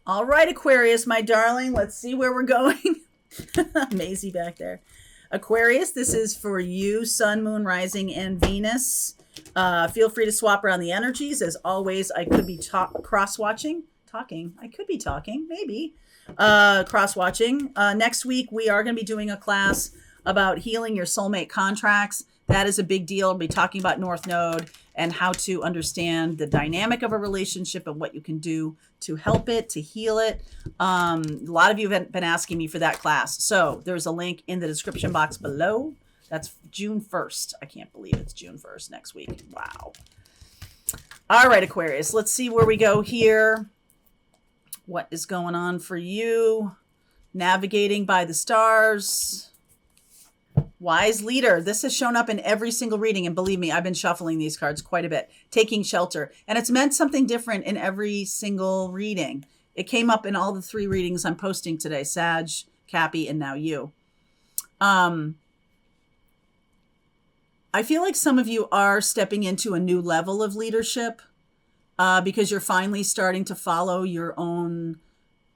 All right, Aquarius, my darling, let's see where we're going. Maisie back there. Aquarius, this is for you, Sun, Moon, Rising, and Venus. Feel free to swap around the energies. As always, I could be cross-watching. I could be talking, maybe. Cross-watching. Next week, we are going to be doing a class about healing your soulmate contracts. That is a big deal. We'll be talking about North Node and how to understand the dynamic of a relationship and what you can do to help it, to heal it. A lot of you have been asking me for that class. So there's a link in the description box below. That's June 1st. I can't believe it's June 1st next week. Wow. All right, Aquarius, let's see where we go here. What is going on for you? Navigating by the stars. Wise leader. This has shown up in every single reading. And believe me, I've been shuffling these cards quite a bit. Taking shelter. And it's meant something different in every single reading. It came up in all the 3 readings I'm posting today. Sag, Cappy, and now you. I feel like some of you are stepping into a new level of leadership because you're finally starting to follow your own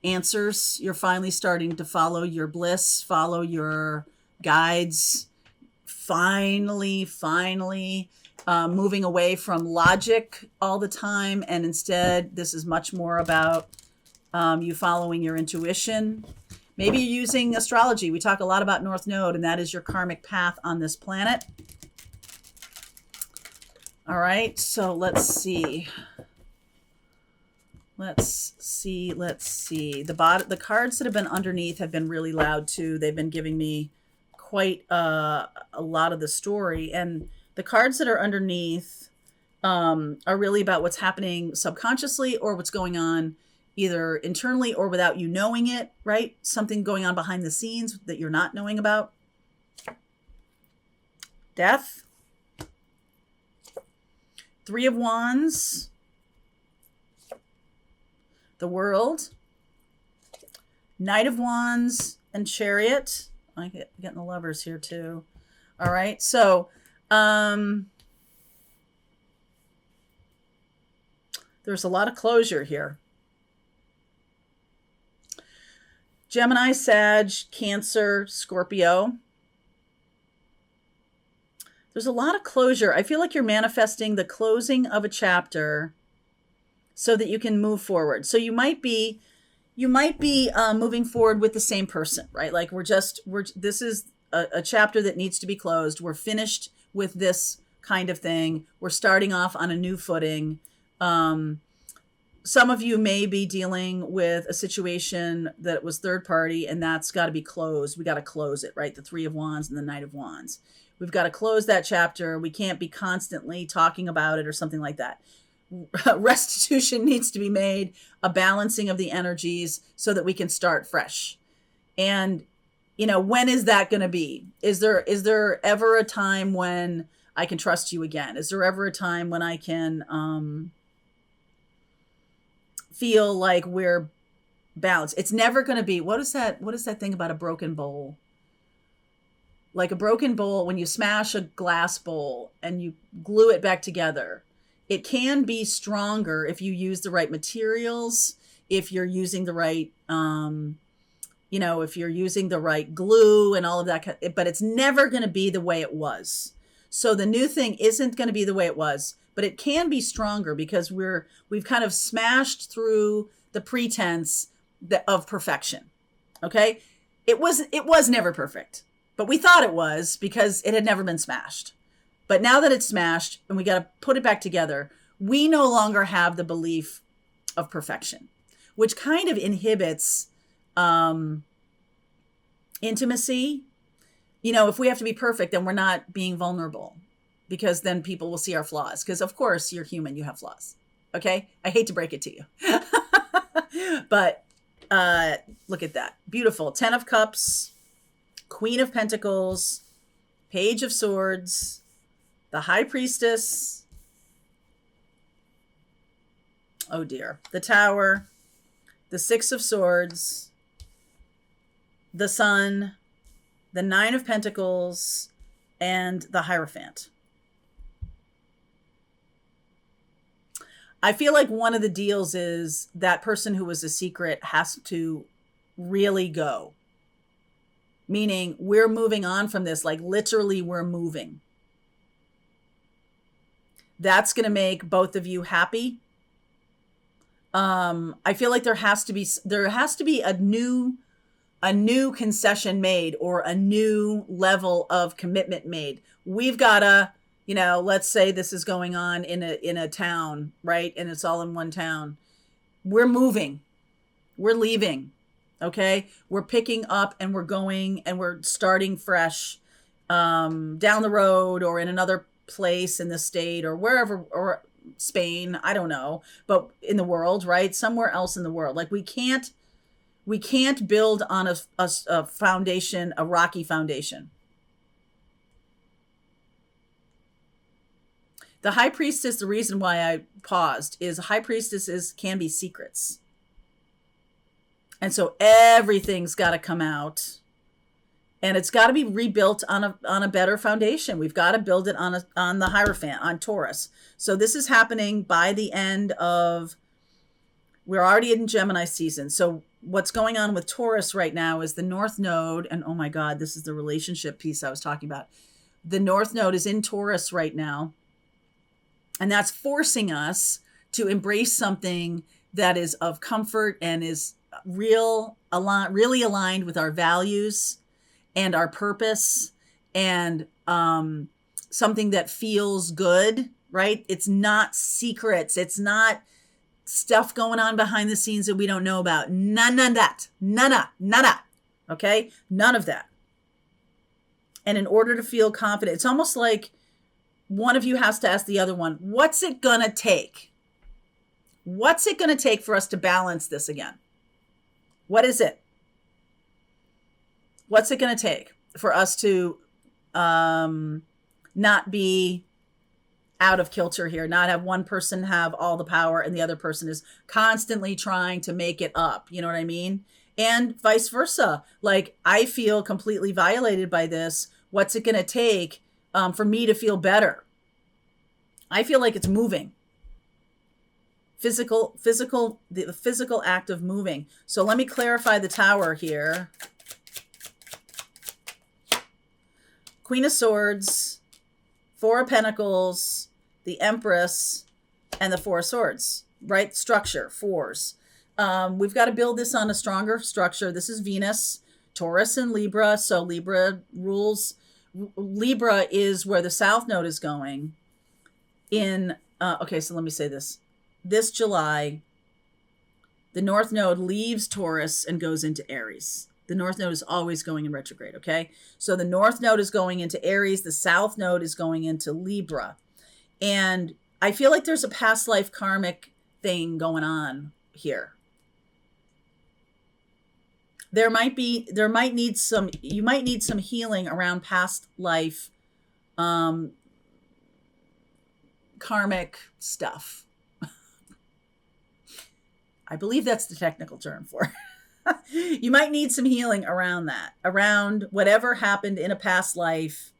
answers. You're finally starting to follow your bliss, follow your guides. Finally, moving away from logic all the time. And instead, this is much more about you following your intuition. Maybe you're using astrology. We talk a lot about North Node, and that is your karmic path on this planet. All right, so let's see. Let's see. The cards that have been underneath have been really loud too. They've been giving me quite a lot of the story. And the cards that are underneath are really about what's happening subconsciously or what's going on either internally or without you knowing it, right? Something going on behind the scenes that you're not knowing about. Death. 3 of Wands. The World. Knight of Wands and Chariot. I get getting the Lovers here too. All right. So, there's a lot of closure here. Gemini, Sag, Cancer, Scorpio. There's a lot of closure. I feel like you're manifesting the closing of a chapter so that you can move forward. So you might be moving forward with the same person, right? Like this is a chapter that needs to be closed. We're finished with this kind of thing. We're starting off on a new footing. Some of you may be dealing with a situation that was third party, and that's got to be closed. We got to close it, right? The 3 of Wands and the Knight of Wands. We've got to close that chapter. We can't be constantly talking about it or something like that. Restitution needs to be made, a balancing of the energies so that we can start fresh. And, when is that going to be? Is there ever a time when I can trust you again? Is there ever a time when I can feel like we're balanced? It's never going to be. What is that thing about a broken bowl? Like a broken bowl, when you smash a glass bowl and you glue it back together, it can be stronger if you use the right materials, if you're using the right, if you're using the right glue and all of that, but it's never going to be the way it was. So the new thing isn't going to be the way it was, but it can be stronger because we've kind of smashed through the pretense of perfection. Okay. It was never perfect, but we thought it was because it had never been smashed. But now that it's smashed and we got to put it back together, we no longer have the belief of perfection, which kind of inhibits intimacy. If we have to be perfect, then we're not being vulnerable because then people will see our flaws. Because of course you're human, you have flaws. Okay. I hate to break it to you, but look at that. Beautiful. 10 of Cups, Queen of Pentacles, Page of Swords, the High Priestess. Oh dear. The Tower, the 6 of Swords, the Sun, the 9 of Pentacles, and the Hierophant. I feel like one of the deals is that person who was a secret has to really go. Meaning we're moving on from this, like literally we're moving. That's going to make both of you happy. I feel like there has to be a new concession made, or a new level of commitment made. We've got to, let's say this is going on in a town, right? And it's all in one town. We're moving. We're leaving. Okay. We're picking up and we're going and we're starting fresh, down the road or in another place in the state or wherever, or Spain, I don't know, but in the world, right? Somewhere else in the world. Like we can't build on a foundation, a rocky foundation. The high priestess, the reason why I paused is high priestesses can be secrets. And so everything's got to come out, and it's got to be rebuilt on a better foundation. We've got to build it on the Hierophant, on Taurus. So this is happening by the end of, we're already in Gemini season. So what's going on with Taurus right now is the North Node, and oh my God, this is the relationship piece I was talking about. The North Node is in Taurus right now, and that's forcing us to embrace something that is of comfort and is really aligned with our values and our purpose, and something that feels good, right? It's not secrets. It's not stuff going on behind the scenes that we don't know about. None of that. Nada. Okay? None of that. And in order to feel confident, it's almost like one of you has to ask the other one, what's it going to take? What's it going to take for us to balance this again? What is it? What's it going to take for us to not be out of kilter here, not have one person have all the power and the other person is constantly trying to make it up? You know what I mean? And vice versa. Like, I feel completely violated by this. What's it going to take for me to feel better? I feel like it's moving. The physical act of moving. So let me clarify the Tower here. Queen of Swords, Four of Pentacles, the Empress, and the Four of Swords, right? Structure, fours. We've got to build this on a stronger structure. This is Venus, Taurus, and Libra. So Libra rules. Libra is where the South Node is going. Okay, so let me say this. This July, the North Node leaves Taurus and goes into Aries. The North Node is always going in retrograde, okay? So the North Node is going into Aries. The South Node is going into Libra. And I feel like there's a past life karmic thing going on here. You might need some healing around past life karmic stuff. I believe that's the technical term for it. You might need some healing around that, around whatever happened in a past life.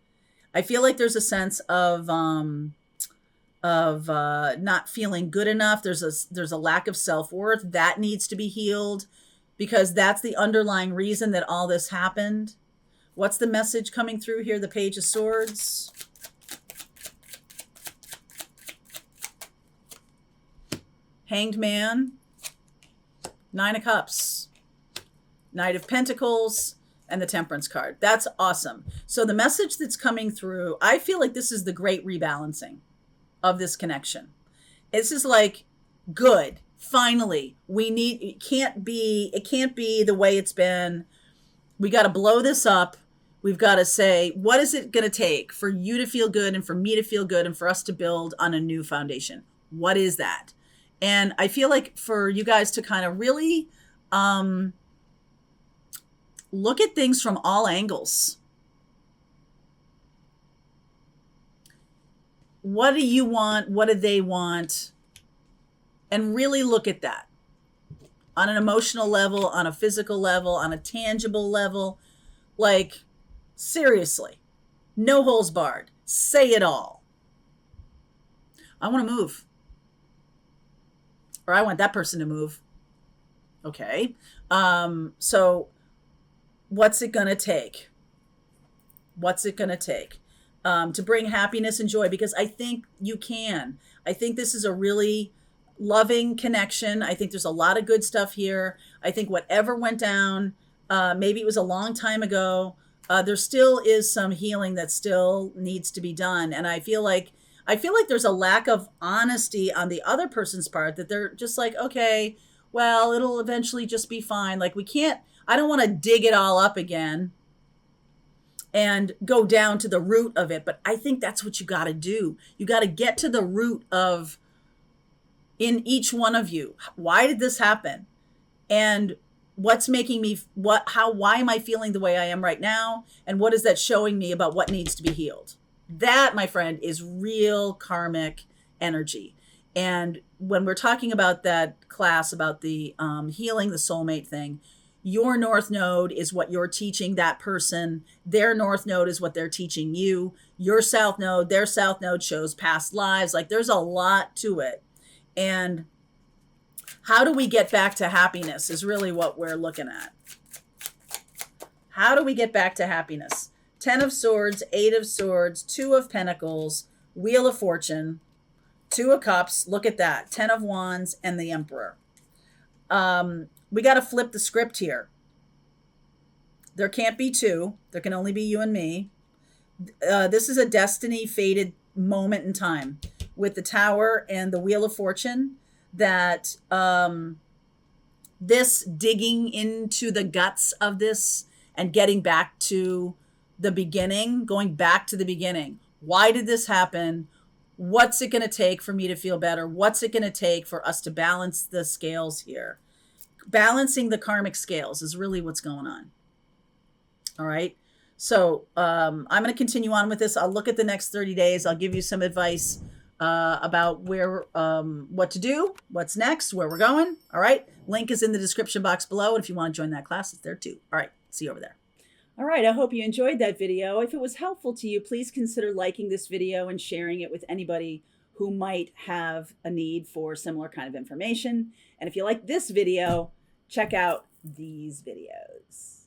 I feel like there's a sense of not feeling good enough. There's a lack of self-worth that needs to be healed, because that's the underlying reason that all this happened. What's the message coming through here? The Page of Swords. Hanged Man. Nine of Cups. Knight of Pentacles, and the Temperance card. That's awesome. So the message that's coming through, I feel like this is the great rebalancing of this connection. This is like, good. Finally, it can't be the way it's been. We got to blow this up. We've got to say, what is it going to take for you to feel good and for me to feel good and for us to build on a new foundation? What is that? And I feel like for you guys to kind of really look at things from all angles. What do you want? What do they want? And really look at that on an emotional level, on a physical level, on a tangible level. Like, seriously, no holes barred. Say it all. I want to move. or I want that person to move. Okay. So what's it going to take? What's it going to take to bring happiness and joy? Because I think you can. I think this is a really loving connection. I think there's a lot of good stuff here. I think whatever went down, maybe it was a long time ago, there still is some healing that still needs to be done. And I feel like there's a lack of honesty on the other person's part, that they're just like, okay, well, it'll eventually just be fine. Like, I don't want to dig it all up again and go down to the root of it. But I think that's what you got to do. You got to get to the root of, in each one of you, why did this happen? And what's making me, why am I feeling the way I am right now? And what is that showing me about what needs to be healed? That, my friend, is real karmic energy. And when we're talking about that class, about the healing the soulmate thing, your north node is what you're teaching that person. Their north node is what they're teaching you. Your south node, their south node shows past lives. Like, there's a lot to it. And how do we get back to happiness is really what we're looking at. How do we get back to happiness? 10 of Swords, 8 of Swords, 2 of Pentacles, Wheel of Fortune, 2 of Cups. Look at that. 10 of Wands and the Emperor. We got to flip the script here. There can't be two. There can only be you and me. This is a destiny fated moment in time with the Tower and the Wheel of Fortune, that this digging into the guts of this and getting back to the beginning, going back to the beginning. Why did this happen? What's it going to take for me to feel better? What's it going to take for us to balance the scales here? Balancing the karmic scales is really what's going on. All right. So I'm going to continue on with this. I'll look at the next 30 days. I'll give you some advice about what to do, what's next, where we're going. All right. Link is in the description box below. And if you want to join that class, it's there too. All right. See you over there. All right. I hope you enjoyed that video. If it was helpful to you, please consider liking this video and sharing it with anybody who might have a need for similar kind of information. And if you like this video, check out these videos.